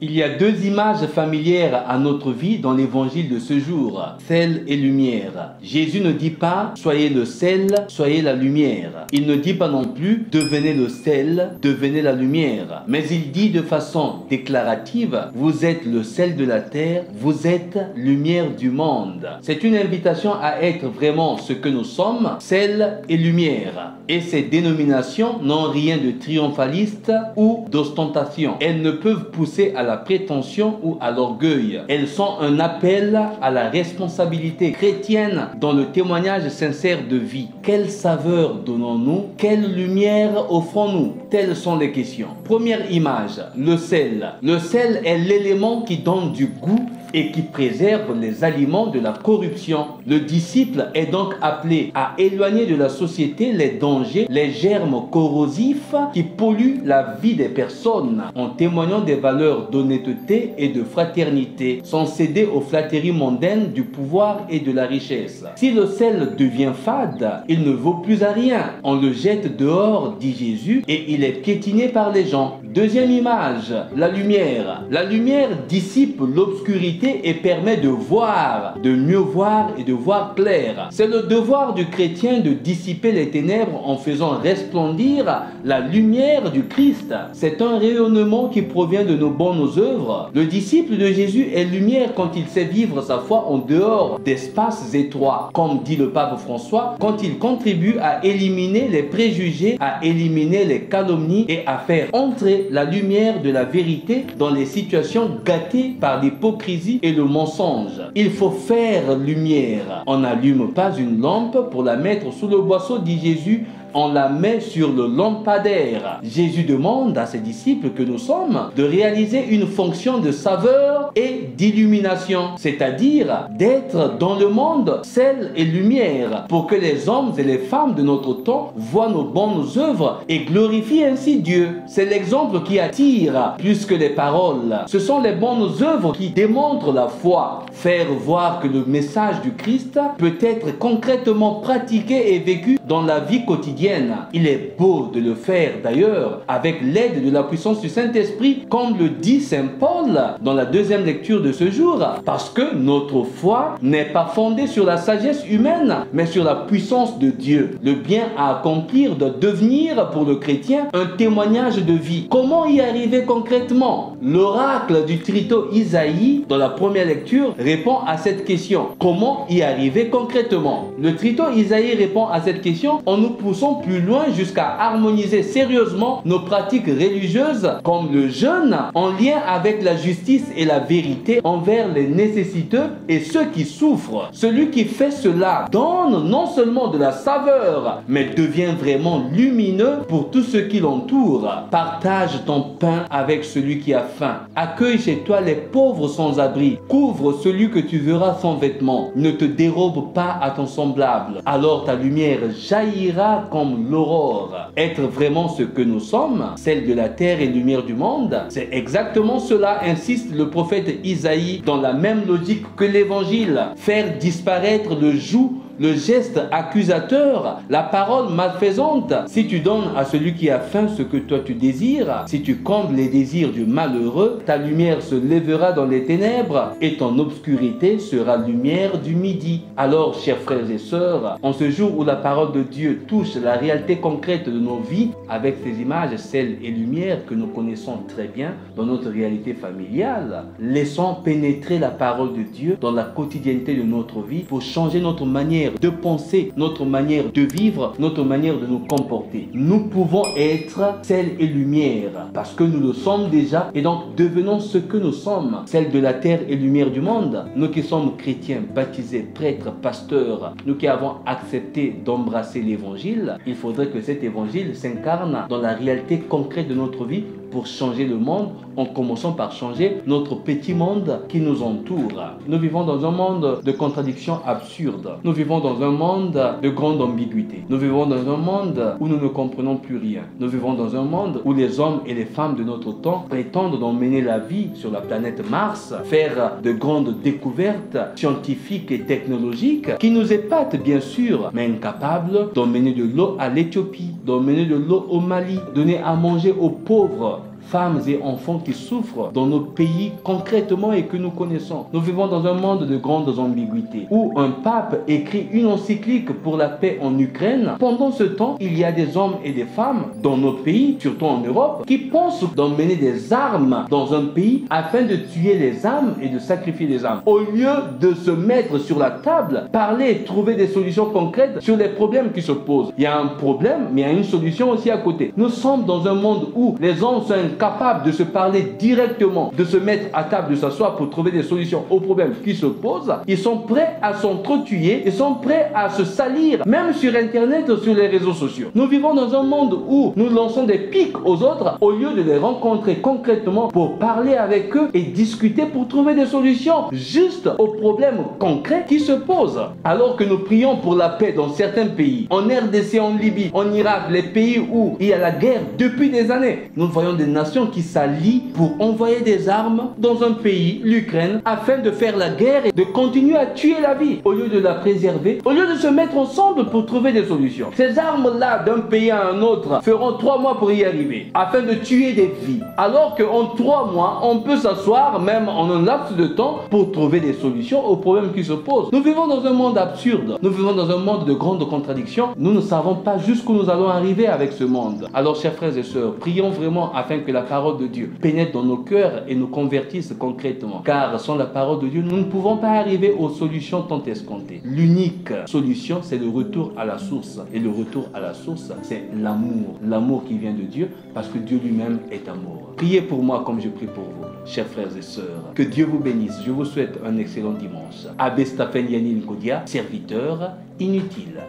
Il y a deux images familières à notre vie dans l'évangile de ce jour, sel et lumière. Jésus ne dit pas « soyez le sel, soyez la lumière ». Il ne dit pas non plus « devenez le sel, devenez la lumière ». Mais il dit de façon déclarative « vous êtes le sel de la terre, vous êtes lumière du monde ». C'est une invitation à être vraiment ce que nous sommes, sel et lumière. Et ces dénominations n'ont rien de triomphaliste ou d'ostentation. Elles ne peuvent pousser à la prétention ou à l'orgueil. Elles sont un appel à la responsabilité chrétienne dans le témoignage sincère de vie. Quelle saveur donnons-nous? Quelle lumière offrons-nous? Telles sont les questions. Première image, le sel. Le sel est l'élément qui donne du goût et qui préserve les aliments de la corruption. Le disciple est donc appelé à éloigner de la société les dangers, les germes corrosifs qui polluent la vie des personnes en témoignant des valeurs d'honnêteté et de fraternité, sans céder aux flatteries mondaines du pouvoir et de la richesse. Si le sel devient fade, il ne vaut plus à rien. On le jette dehors, dit Jésus, et il est piétiné par les gens. Deuxième image, la lumière. La lumière dissipe l'obscurité et permet de voir, de mieux voir et de voir clair. C'est le devoir du chrétien de dissiper les ténèbres en faisant resplendir la lumière du Christ. C'est un rayonnement qui provient de nos bonnes œuvres. Le disciple de Jésus est lumière quand il sait vivre sa foi en dehors d'espaces étroits, comme dit le pape François, quand il contribue à éliminer les préjugés, à éliminer les calomnies et à faire entrer la lumière de la vérité dans les situations gâtées par l'hypocrisie et le mensonge. Il faut faire lumière. On n'allume pas une lampe pour la mettre sous le boisseau, dit Jésus. On la met sur le lampadaire. Jésus demande à ses disciples que nous sommes de réaliser une fonction de saveur et d'illumination, c'est-à-dire d'être dans le monde sel et lumière pour que les hommes et les femmes de notre temps voient nos bonnes œuvres et glorifient ainsi Dieu. C'est l'exemple qui attire plus que les paroles. Ce sont les bonnes œuvres qui démontrent la foi. Faire voir que le message du Christ peut être concrètement pratiqué et vécu dans la vie quotidienne. Il est beau de le faire d'ailleurs avec l'aide de la puissance du Saint-Esprit, comme le dit Saint Paul dans la deuxième lecture de ce jour, parce que notre foi n'est pas fondée sur la sagesse humaine, mais sur la puissance de Dieu. Le bien à accomplir doit devenir pour le chrétien un témoignage de vie. Comment y arriver concrètement? L'oracle du Trito Isaïe, dans la première lecture, répond à cette question. Comment y arriver concrètement? Le Trito Isaïe répond à cette question en nous poussant plus loin jusqu'à harmoniser sérieusement nos pratiques religieuses comme le jeûne en lien avec la justice et la vérité envers les nécessiteux et ceux qui souffrent. Celui qui fait cela donne non seulement de la saveur mais devient vraiment lumineux pour tous ceux qui l'entourent. Partage ton pain avec celui qui a faim. Accueille chez toi les pauvres sans abri. Couvre celui que tu verras sans vêtements. Ne te dérobe pas à ton semblable. Alors ta lumière jaillira comme l'aurore. Être vraiment ce que nous sommes, celle de la terre et lumière du monde, c'est exactement cela, insiste le prophète Isaïe, dans la même logique que l'évangile. Faire disparaître le joug, le geste accusateur, la parole malfaisante. Si tu donnes à celui qui a faim ce que toi tu désires, si tu combles les désirs du malheureux, ta lumière se lèvera dans les ténèbres et ton obscurité sera lumière du midi. Alors, chers frères et sœurs, en ce jour où la parole de Dieu touche la réalité concrète de nos vies, avec ces images, sel et lumière que nous connaissons très bien dans notre réalité familiale, laissons pénétrer la parole de Dieu dans la quotidienneté de notre vie pour changer notre manière de penser, notre manière de vivre, notre manière de nous comporter. Nous pouvons être sel et lumière parce que nous le sommes déjà et donc devenons ce que nous sommes, sel de la terre et lumière du monde. Nous qui sommes chrétiens, baptisés, prêtres, pasteurs, nous qui avons accepté d'embrasser l'évangile, il faudrait que cet évangile s'incarne dans la réalité concrète de notre vie pour changer le monde, en commençant par changer notre petit monde qui nous entoure. Nous vivons dans un monde de contradictions absurdes. Nous vivons dans un monde de grande ambiguïté. Nous vivons dans un monde où nous ne comprenons plus rien. Nous vivons dans un monde où les hommes et les femmes de notre temps prétendent d'emmener la vie sur la planète Mars, faire de grandes découvertes scientifiques et technologiques qui nous épatent bien sûr, mais incapables d'emmener de l'eau à l'Éthiopie, d'emmener de l'eau au Mali, donner à manger aux pauvres, femmes et enfants qui souffrent dans nos pays concrètement et que nous connaissons. Nous vivons dans un monde de grandes ambiguïtés où un pape écrit une encyclique pour la paix en Ukraine. Pendant ce temps, il y a des hommes et des femmes dans nos pays, surtout en Europe, qui pensent d'emmener des armes dans un pays afin de tuer les âmes et de sacrifier les âmes. Au lieu de se mettre sur la table, parler et trouver des solutions concrètes sur les problèmes qui se posent. Il y a un problème, mais il y a une solution aussi à côté. Nous sommes dans un monde où les hommes sont incapables de se parler directement, de se mettre à table, de s'asseoir pour trouver des solutions aux problèmes qui se posent. Ils sont prêts à s'entretuer, ils sont prêts à se salir, même sur Internet ou sur les réseaux sociaux. Nous vivons dans un monde où nous lançons des pics aux autres au lieu de les rencontrer concrètement pour parler avec eux et discuter pour trouver des solutions juste aux problèmes concrets qui se posent. Alors que nous prions pour la paix dans certains pays, en RDC, en Libye, en Irak, les pays où il y a la guerre depuis des années, nous voyons des nations qui s'allient pour envoyer des armes dans un pays, l'Ukraine, afin de faire la guerre et de continuer à tuer la vie, au lieu de la préserver, au lieu de se mettre ensemble pour trouver des solutions. Ces armes-là, d'un pays à un autre, feront 3 mois pour y arriver, afin de tuer des vies. Alors qu'en 3 mois, on peut s'asseoir, même en un laps de temps, pour trouver des solutions aux problèmes qui se posent. Nous vivons dans un monde absurde. Nous vivons dans un monde de grandes contradictions. Nous ne savons pas jusqu'où nous allons arriver avec ce monde. Alors, chers frères et sœurs, prions vraiment afin que la parole de Dieu pénètre dans nos cœurs et nous convertisse concrètement. Car sans la parole de Dieu, nous ne pouvons pas arriver aux solutions tant escomptées. L'unique solution, c'est le retour à la source. Et le retour à la source, c'est l'amour. L'amour qui vient de Dieu, parce que Dieu lui-même est amour. Priez pour moi comme je prie pour vous, chers frères et sœurs. Que Dieu vous bénisse. Je vous souhaite un excellent dimanche. Abbé Stephen Yanin Kodia, serviteur inutile.